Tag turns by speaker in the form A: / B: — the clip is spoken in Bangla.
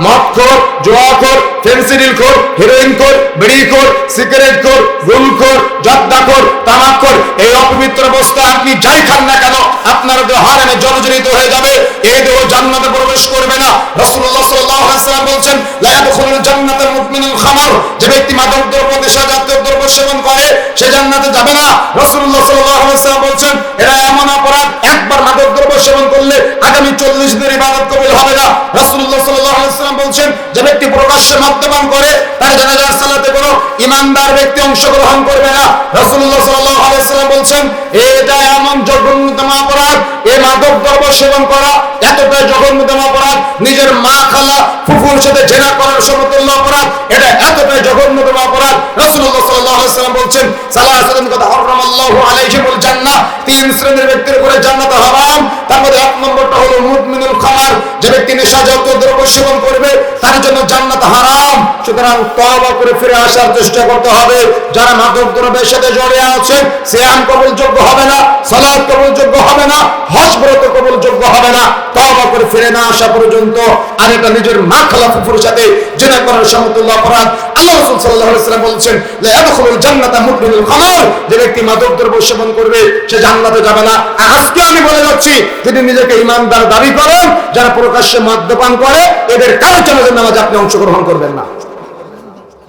A: মদখোর, জুয়াখোর, ফেন্সিডিলখোর, হেরোইনখোর, বিড়িখোর, সিগারেটখোর, গুলখোর, জর্দাখোর, তামাকখোর, এই অপবিত্র বস্তু আপনি যাই খান না কেন আপনার দেহ হারামে জর্জরিত হয়ে যাবে, এই দেহ জান্নাতে প্রবেশ করবে না। রাসূলুল্লাহ সাল্লাল্লাহু আলাইহি ওয়াসাল্লাম বলেন, লা ইয়াদখুলুল জান্নাতাল মুমিনুল খামর, যে ব্যক্তি মাদক দ্রব্য নেশাজাতীয় দ্রব্য সেবন করে সে জান্নাতে যাবে না। রাসূলুল্লাহ সাল্লাল্লাহু আলাইহি ওয়াসাল্লাম বলেন, এটা এমন অপরাধ, একবার মাদক দ্রব্য সেবন করলে আগামী 40 দিনের ইবাদত কবুল হবে না। রাসূলুল্লাহ সাল্লাল্লাহু আলাইহি ওয়াসাল্লাম বলেন, যে ব্যক্তি প্রকাশ্যে মদ্যপান করে তার জানাজার সালাতে কোনো ঈমানদার ব্যক্তি অংশগ্রহণ করবে না। রাসূলুল্লাহ সাল্লাল্লাহু আলাইহি ওয়াসাল্লাম বলেন, এটা এমন জঘন্যতম অপরাধ, এই মাদক দ্রব্য সেবন করা এতটাই জঘন্যতম অপরাধ, নিজের মা, খালা, ফুফুর সাথে জেনা করার সমতুল্য অপরাধ, এটা এতটাই জঘন্যতম অপরাধ। রাসূলুল্লাহ সাল্লাল্লাহু আলাইহি ওয়াসাল্লাম বলেন, সালাসাতুন কাদ হারামাল্লাহু আলাইহিমুল জান্নাহ, তিন শ্রেণীর ব্যক্তির উপরে জান্নাত হারাম। তার মধ্যে এক নম্বরটা হলো মুদমিনুল খামার, যে ব্যক্তি নেশাজাতীয় দ্রব্য সেবন করবে তার জন্য জান্নাত হারাম। সুতরাং তওবা করে ফিরে আসার চেষ্টা করতে হবে। যারা মাদক দ্রব্যের সাথে জড়িয়ে আছেন, সিয়াম কবুলযোগ্য হবে না, সালাত কবুলযোগ্য হবে না, হজ ব্রত কবুলযোগ্য হবে না, তওবা করে ফিরে না আসা পর্যন্ত। আর এটা নিজের মা, খালা, ফুফুর সাথে জিনা করার সমতুল্য অপরাধ। আল্লাহ রাসূল সাল্লাল্লাহু আলাইহি ওয়াসাল্লাম বলেছেন, লা ইয়াদখুলুল জান্নাতা মুদমিনুল খামর, যে ব্যক্তি মাদক দ্রব্য সেবন করবে সে জান্নাতে যাবে না। আর আজকে আমি বলে যাচ্ছি, যদি নিজেকে ঈমানদার দাবি করেন, যারা প্রকাশ্যে মদ্যপান করে এদের কারো জানাজার নামাজে আপনি অংশগ্রহণ করবেন না।